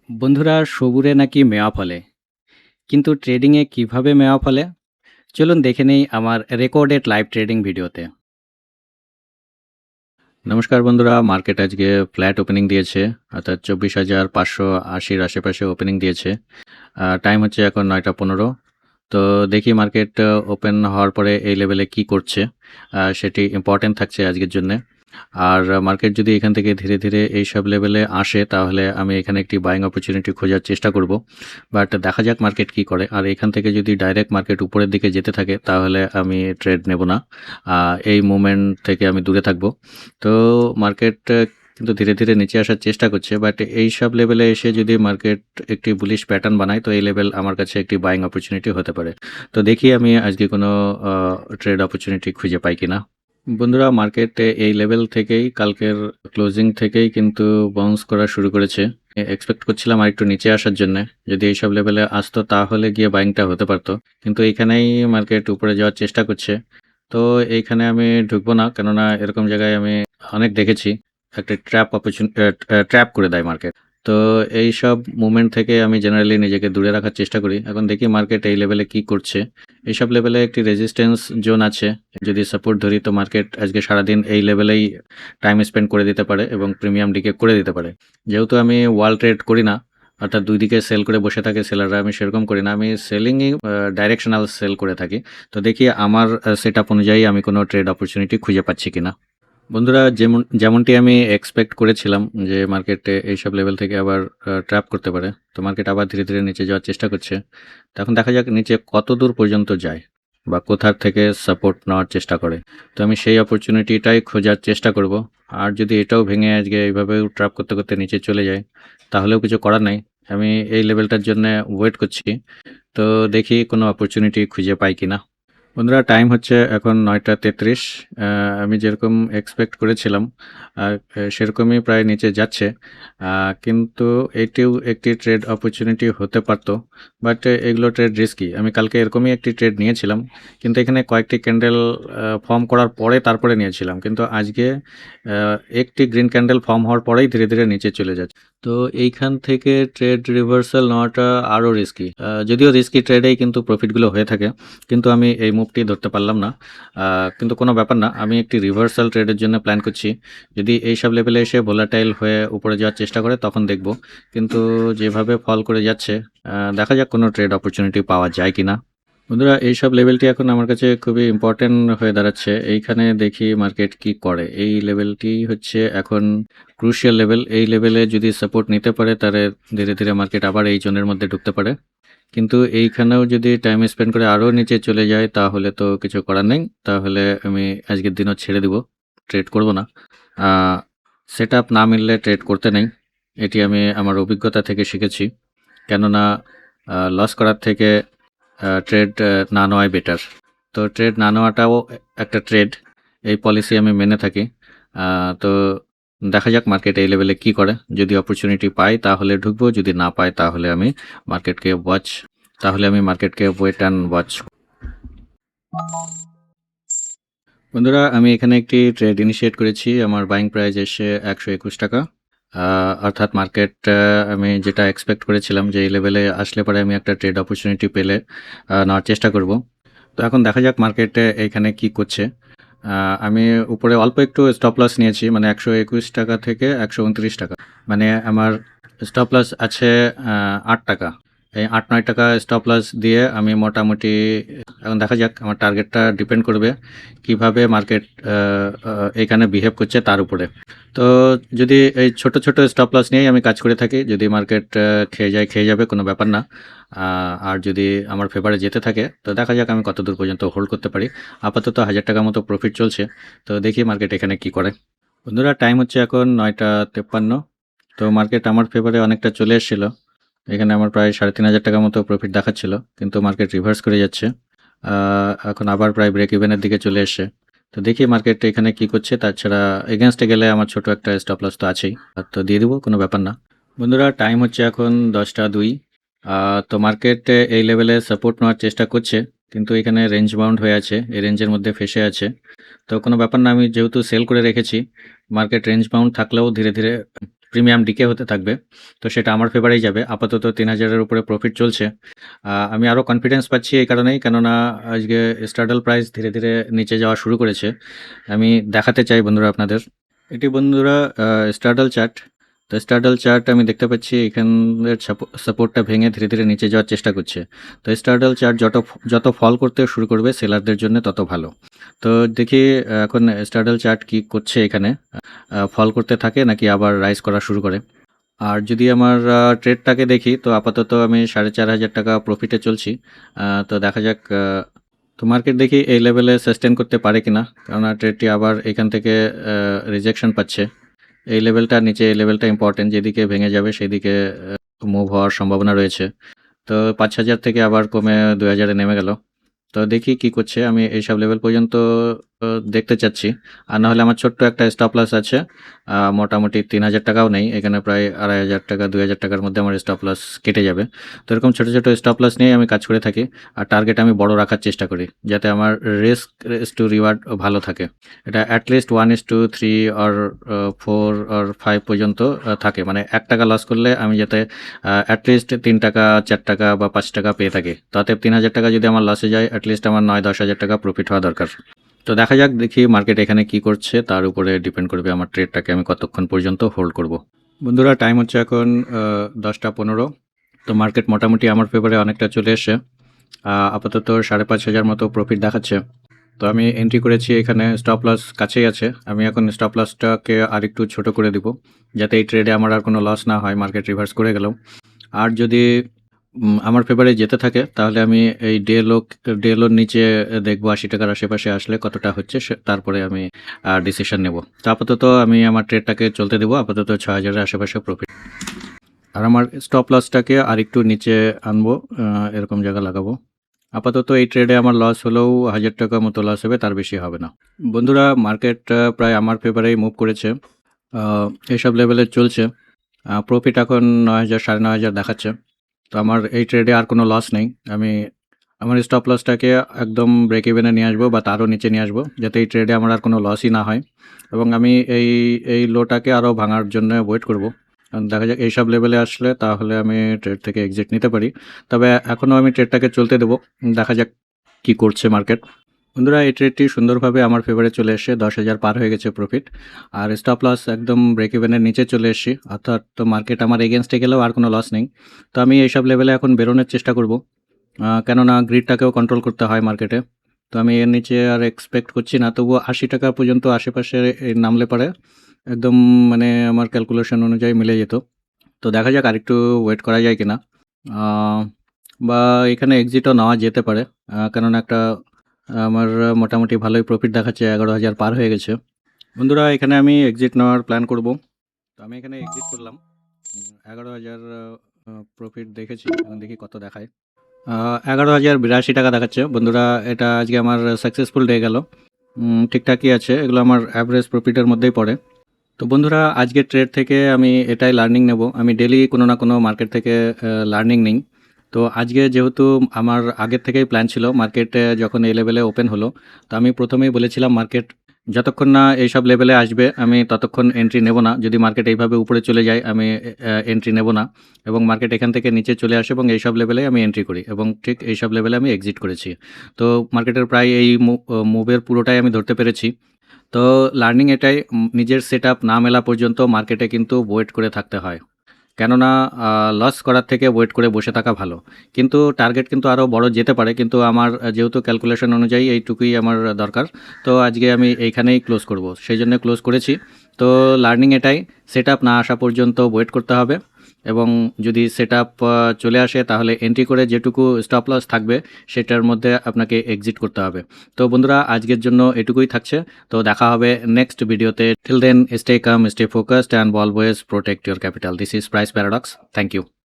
বন্ধুরা, সবুরে নাকি মেওয়া ফলে, কিন্তু ট্রেডিংয়ে কিভাবে মেওয়া ফলে? চলুন দেখে নেই আমার রেকর্ডেড লাইভ ট্রেডিং ভিডিওতে। নমস্কার বন্ধুরা, মার্কেট আজকে ফ্ল্যাট ওপেনিং দিয়েছে, অর্থাৎ 24,580 আশেপাশে ওপেনিং দিয়েছে। টাইম হচ্ছে এখন 9টা 15। তো দেখি মার্কেট ওপেন হওয়ার পরে এই লেভেলে কি করছে, সেটি ইম্পর্টেন্ট থাকছে আজকের জন্যে। আর মার্কেট যদি এখান থেকে ধীরে ধীরে এইসব লেভেলে আসে, তাহলে আমি এখানে একটি বাইং অপরচুনিটি খোঁজার চেষ্টা করব। বাট দেখা যাক মার্কেট কি করে। আর এখান থেকে যদি ডাইরেক্ট মার্কেট উপরের দিকে যেতে থাকে, তাহলে আমি ট্রেড নেব না। এই মুভমেন্ট থেকে আমি দূরে থাকব। তো মার্কেট কিন্তু ধীরে ধীরে নিচে আসার চেষ্টা করছে, বাট এই সব লেভেলে এসে যদি মার্কেট একটি বুলিশ প্যাটার্ন বানায়, তো এই লেভেল আমার কাছে একটি বাইং অপরচুনিটি হতে পারে। তো দেখি আমি আজকে কোনো ট্রেড অপরচুনিটি খুঁজে পাই কিনা। বন্ধুরা, মার্কেটে এই লেভেল থেকেই কালকের ক্লোজিং থেকেই কিন্তু বাউন্স করা শুরু করেছে। এক্সপেক্ট করছিলাম আরেকটু নিচে আসার জন্য। যদি এইসব লেভেলে আসতো তাহলে গিয়ে বাইংটা হতে পারতো, কিন্তু এইখানেই মার্কেট উপরে যাওয়ার চেষ্টা করছে। তো এইখানে আমি ঢুকবো না, কেননা এরকম জায়গায় আমি অনেক দেখেছি একটা ট্র্যাপ করে দেয় মার্কেট। তো এই সব মুভমেন্ট থেকে আমি জেনারেলি নিজেকে দূরে রাখার চেষ্টা করি। এখন দেখি মার্কেট এই লেভেলে কি করছে। এইসব লেভেলে একটি রেজিস্ট্যান্স জোন আছে। যদি সাপোর্ট ধরি, তো মার্কেট আজকে সারাদিন এই লেভেলেই টাইম স্পেন্ড করে দিতে পারে এবং প্রিমিয়াম ডিকে করে দিতে পারে। যেহেতু আমি ওয়াল ট্রেড করি না, অর্থাৎ দুই দিকে সেল করে বসে থাকে সেলাররা, আমি সেরকম করি না। আমি সেলিংই ডাইরেকশনাল সেল করে থাকি। তো দেখি আমার সেট আপ অনুযায়ী আমি কোনো ট্রেড অপরচুনিটি খুঁজে পাচ্ছি কিনা। বন্ধুরা, যেমনটি আমি এক্সপেক্ট করেছিলাম যে মার্কেটে এইসব লেভেল থেকে আবার ট্র্যাপ করতে পারে, তো মার্কেট আবার ধীরে ধীরে নিচে যাওয়ার চেষ্টা করছে। তো এখন দেখা যাক নিচে কত দূর পর্যন্ত যায় বা কোথার থেকে সাপোর্ট নেওয়ার চেষ্টা করে। তো আমি সেই অপরচুনিটিটাই খোঁজার চেষ্টা করব। আর যদি এটাও ভেঙে আজকে এইভাবেও ট্র্যাপ করতে করতে নিচে চলে যায়, তাহলেও কিছু করার নাই। আমি এই লেভেলটার জন্য ওয়েট করছি। তো দেখি কোনো অপরচুনিটি খুঁজে পাই কিনা। বন্ধুরা, টাইম হচ্ছে এখন 9টা 33। আমি যেরকম এক্সপেক্ট করেছিলাম সেরকমই প্রায় নিচে যাচ্ছে। কিন্তু এটিও একটি ট্রেড অপরচুনিটি হতে পারতো, বাট এগুলো ট্রেড রিস্কি। আমি কালকে এরকমই একটি ট্রেড নিয়েছিলাম, কিন্তু এখানে কয়েকটি ক্যান্ডেল ফর্ম করার পরে তারপরে নিয়েছিলাম। কিন্তু আজকে একটি গ্রিন ক্যান্ডেল ফর্ম হওয়ার পরেই ধীরে ধীরে নিচে চলে যাচ্ছে। তো এইখান থেকে ট্রেড রিভার্সাল নেওয়াটা আরও রিস্কি। যদিও রিস্কি ট্রেডেই কিন্তু প্রফিটগুলো হয়ে থাকে, কিন্তু আমি এই মুভটি ধরতে পারলাম না। কিন্তু কোনো ব্যাপার না, আমি একটি রিভার্সাল ট্রেডের জন্য প্ল্যান করছি। যদি এই সব লেভেলে এসে ভোলাটাইল হয়ে উপরে যাওয়ার চেষ্টা করে, তখন দেখব। কিন্তু যেভাবে ফল করে যাচ্ছে, দেখা যাক কোনো ট্রেড অপরচুনিটি পাওয়া যায় কিনা। বন্ধুরা, এইসব লেভেলটি এখন আমার কাছে খুবই ইম্পর্টেন্ট হয়ে দাঁড়াচ্ছে। এইখানে দেখি মার্কেট কি করে। এই লেভেলটি হচ্ছে এখন ক্রুশিয়াল লেভেল। এই লেভেলে যদি সাপোর্ট নিতে পারে, তাহলে ধীরে ধীরে মার্কেট আবার এই জোনের মধ্যে ঢুকতে পারে। কিন্তু এইখানেও যদি টাইম স্পেন্ড করে আরও নিচে চলে যায়, তাহলে তো কিছু করার নেই। তাহলে আমি আজকের দিনও ছেড়ে দিব, ট্রেড করব না। সেট আপ না মিললে ট্রেড করতে নেই, এটি আমি আমার অভিজ্ঞতা থেকে শিখেছি। কেননা লস করার থেকে ট্রেড না নেওয়াই বেটার। তো ট্রেড না নেওয়াটাও একটা ট্রেড, এই পলিসি আমি মেনে থাকি। তো দেখা যাক মার্কেট এই লেভেলে কি করে। যদি অপরচুনিটি পাই তাহলে ঢুকবো, যদি না পাই তাহলে আমি মার্কেটকে ওয়েট অ্যান্ড ওয়াচ। বন্ধুরা, আমি এখানে একটি ট্রেড ইনিশিয়েট করেছি। আমার বাইং প্রাইস এসে 121 টাকা। অর্থাৎ মার্কেট, আমি যেটা এক্সপেক্ট করেছিলাম যে এই লেভেলে আসলে পরে আমি একটা ট্রেড অপরচুনিটি পেলে নেওয়ার চেষ্টা করব। তো এখন দেখা যাক মার্কেটে এইখানে কি করছে। আমি উপরে অল্প একটু স্টপ লস নিয়েছি, মানে 121 টাকা থেকে 129 টাকা। মানে আমার স্টপ লস আছে 8 টাকা। এই 8-9 টাকা স্টপ লস দিয়ে আমি মোটামুটি, এখন দেখা যাক, আমার টার্গেটটা ডিপেন্ড করবে কিভাবে মার্কেট এখানে বিহেভ করছে তার উপরে। তো যদি এই ছোট ছোট স্টপ লস নিয়েই আমি কাজ করে থাকি, যদি মার্কেট খেয়ে যাবে, কোনো ব্যাপার না। আর যদি আমার ফেভারে যেতে থাকে, তো দেখা যাক আমি কত দূর পর্যন্ত হোল্ড করতে পারি। আপাতত 1000 টাকা মতো প্রফিট চলছে। তো দেখি মার্কেট এখানে কি করে। বন্ধুরা, টাইম হচ্ছে এখন 9টা 53। তো মার্কেট আমার ফেভারে অনেকটা চলে এসেছিল। এখানে আমার প্রায় 3500 টাকা মতো প্রফিট দেখাচ্ছিল, কিন্তু মার্কেট রিভার্স করে যাচ্ছে। এখন আবার প্রায় ব্রেক ইভেনের দিকে চলে এসছে। তো দেখি মার্কেট এখানে কি করছে। তাছাড়া এগেনস্টে গেলে আমার ছোট একটা স্টপ লস তো আছেই, আর তো দিয়ে দেবো, কোনো ব্যাপার না। বন্ধুরা, টাইম হচ্ছে এখন 10টা 2। তো মার্কেট এই লেভেলে সাপোর্ট নেওয়ার চেষ্টা করছে, কিন্তু এখানে রেঞ্জ বাউন্ড হয়ে আছে, এই রেঞ্জের মধ্যে ফেসে আছে। তো কোনো ব্যাপার না, আমি যেহেতু সেল করে রেখেছি, মার্কেট রেঞ্জ বাউন্ড থাকলেও ধীরে ধীরে প্রিমিয়াম ডিকে হতে থাকবে। তো সেটা আমার ফেভারেই যাবে। আপাতত ৩,০০০ এর উপরে প্রফিট চলছে। আমি আরও কনফিডেন্স পাচ্ছি এই কারণেই, কেননা আজকে স্টাডল প্রাইস ধীরে, ধীরে নিচে যাওয়া শুরু করেছে। আমি দেখাতে চাই বন্ধুরা আপনাদের। এটি বন্ধুরা স্টাডল চার্ট। তো স্টাডল চার্ট আমি দেখতে পাচ্ছি এখানের সাপোর্টটা ভেঙে ধীরে, ধীরে নিচে যাওয়ার চেষ্টা করছে। তো স্টাডল চার্ট যত ফল করতে শুরু করবে সেলারদের জন্য তত ভালো। তো দেখি এখন স্টাডল চার্ট কি করছে এখানে। ফল করতে থাকে নাকি আবার রাইজ করা শুরু করে। আর যদি আমার ট্রেডটাকে দেখি, তো আপাতত আমি ৪,৫০০ টাকা প্রফিটে চলছি। তো দেখা যাক তো মার্কেট দেখি এই লেভেলে সাস্টেন করতে পারে কিনা, কেননা ট্রেডটি আবার এখান থেকে রিজেকশন পাচ্ছে। এই লেভেলটার নিচে এই লেভেলটা ইম্পর্টেন্ট, যেদিকে ভেঙে যাবে সেদিকে মুভ হওয়ার সম্ভাবনা রয়েছে। তো ৫,০০০ থেকে আবার কমে ২,০০০ এ নেমে গেল। তো দেখি কি করছে। আমি এইসব লেভেল পর্যন্ত দেখতে চাচ্ছি। আর না হলে আমার ছোট্ট একটা স্টপ লস আছে। মোটামুটি ৩,০০০ টাকাও নেই। এখানে প্রায় ২,৫০০ টাকা ২,০০০ টাকার মধ্যে আমার স্টপ লস কেটে যাবে। তো এরকম ছোট, ছোট স্টপ লস নিয়েই আমি কাজ করে থাকি। আর টার্গেট আমি বড় রাখার চেষ্টা করি, যাতে আমার রিস্ক টু রিওয়ার্ড ভালো থাকে। এটা এট লিস্ট 1:3 অর 4 অর ৫ পর্যন্ত থাকে। মানে ৳১ লস করলে আমি যাতে এট লিস্ট ৳৩, ৳৪ বা ৳৫ পেয়ে থাকি। তো অতএব ৩,০০০ টাকা যদি আমার লসে যায়, এট লিস্ট আমার ৯-১০,০০০ টাকা প্রফিট হওয়া দরকার। তো দেখা যাক, দেখি মার্কেট এখানে কি করছে, তার উপরে ডিপেন্ড করবে আমার ট্রেডটাকে আমি কতক্ষণ পর্যন্ত হোল্ড করব। বন্ধুরা টাইম হচ্ছে এখন 10টা 15। তো মার্কেট মোটামুটি আমার ফেভারে অনেকটা চলে এসে আপাতত ৫,৫০০ মতো প্রফিট দেখাচ্ছে। তো আমি এন্ট্রি করেছি, এখানে স্টপ লস কাছেই আছে। আমি এখন স্টপ লসটাকে আরেকটু ছোট করে দিব, যাতে এই ট্রেডে আমার আর কোনো লস না হয়, মার্কেট রিভার্স করে গেলেও। আর যদি আমার ফেভারে যেতে থাকে, তাহলে আমি এই ডে লোর নিচে দেখব ৮০ টাকার আশেপাশে আসলে কতটা হচ্ছে, তারপরে আমি ডিসিশন নেব। তো আপাতত আমি আমার ট্রেডটাকে চলতে দেবো। আপাতত ৬,০০০ এর আশেপাশে প্রফিট। আর আমার স্টপ লসটাকে আরেকটু নিচে আনবো, এরকম জায়গা লাগাবো। আপাতত এই ট্রেডে আমার লস হলেও ১,০০০ টাকা মতো লস হবে, তার বেশি হবে না। বন্ধুরা মার্কেট প্রায় আমার ফেভারেই মুভ করেছে। এইসব লেভেলে চলছে। প্রফিট এখন ৯,০০০ ৯,৫০০ দেখাচ্ছে। তো আমার এই ট্রেডে আর কোনো লস নেই। আমি আমার স্টপ লসটাকে একদম ব্রেক ইভেনে নিয়ে আসবো বা তারও নিচে নিয়ে আসবো, যাতে এই ট্রেডে আমার আর কোনো লসই না হয়। এবং আমি এই লোটাকে আরও ভাঙার জন্য ওয়েট করব। দেখা যাক এইসব লেভেলে আসলে তাহলে আমি ট্রেড থেকে এক্সিট নিতে পারি। তবে এখনও আমি ট্রেডটাকে চলতে দেবো। দেখা যাক কি করছে মার্কেট। বন্ধুরা এই ট্রেডটি সুন্দরভাবে আমার ফেভারে চলে এসে ১০,০০০ পার হয়ে গেছে প্রফিট। আর স্টপ লস একদম ব্রেক ইভেনের নিচে চলে এসেছি, অর্থাৎ তো মার্কেট আমার এগেনস্টে গেলেও আর কোনো লস নেই। তো আমি এইসব লেভেলে এখন বেরোনোর চেষ্টা করব, কেননা গ্রিডটাকেও কন্ট্রোল করতে হয় মার্কেটে। তো আমি এর নিচে আর এক্সপেক্ট করছি না, তবুও ৮০ টাকা পর্যন্ত আশেপাশে নামলে পরে একদম মানে আমার ক্যালকুলেশন অনুযায়ী মিলে যেত। তো দেখা যাক আরেকটু ওয়েট করা যায় কিনা, বা এখানে এক্সিটও নেওয়া যেতে পারে, কেননা একটা আমার মোটামুটি ভালোই প্রফিট দেখাচ্ছে, ১১,০০০ পার হয়ে গেছে। বন্ধুরা এখানে আমি এক্সিট নেওয়ার প্ল্যান করব। তো আমি এখানে এক্সিট করলাম। ১১,০০০ প্রফিট দেখেছি, এখন দেখি কত দেখায়। ১১,০৮২ টাকা দেখাচ্ছে। বন্ধুরা এটা আজকে আমার সাকসেসফুল ডে গেল। ঠিকঠাকই আছে, এগুলো আমার অ্যাভারেজ প্রফিটের মধ্যেই পড়ে। তো বন্ধুরা আজকের ট্রেড থেকে আমি এটাই লার্নিং নেব। আমি ডেলি কোনো না কোনো মার্কেট থেকে লার্নিং নিই। তো আজকে যেহেতু আমার আগের থেকেই প্ল্যান ছিল, মার্কেটে যখন এই লেভেলে ওপেন হলো, তো আমি প্রথমেই বলেছিলাম মার্কেট যতক্ষণ না এইসব লেভেলে আসবে আমি ততক্ষণ এন্ট্রি নেব না। যদি মার্কেট এইভাবে উপরে চলে যায় আমি এন্ট্রি নেব না, এবং মার্কেট এখান থেকে নিচে চলে আসে এবং এইসব লেভেলে আমি এন্ট্রি করি, এবং ঠিক এইসব লেভেলে আমি এক্সিট করেছি। তো মার্কেটের প্রায় এই মুভের পুরোটাই আমি ধরতে পেরেছি। তো লার্নিং এটাই, নিজের সেটআপ না মেলা পর্যন্ত মার্কেটে কিন্তু ওয়েট করে থাকতে হয়। কেননা লস করার থেকে ওয়েট করে বসে থাকা ভালো। কিন্তু টার্গেট কিন্তু আরও বড় যেতে পারে, কিন্তু আমার যেহেতু ক্যালকুলেশন অনুযায়ী এইটুকুই আমার দরকার। তো আজকে আমি এইখানেই ক্লোজ করব, সেই জন্য ক্লোজ করেছি। তো লার্নিং এটাই, সেটআপ না আসা পর্যন্ত ওয়েট করতে হবে, এবং যদি সেটআপ চলে আসে তাহলে এন্ট্রি করে যেটুকু স্টপ লস থাকবে সেটার মধ্যে আপনাকে এক্সিট করতে হবে। তো বন্ধুরা আজকের জন্য এটুকুই থাকছে। তো দেখা হবে নেক্সট ভিডিওতে। Till then stay calm, stay focused and always protect your capital. This is price paradox. Thank you.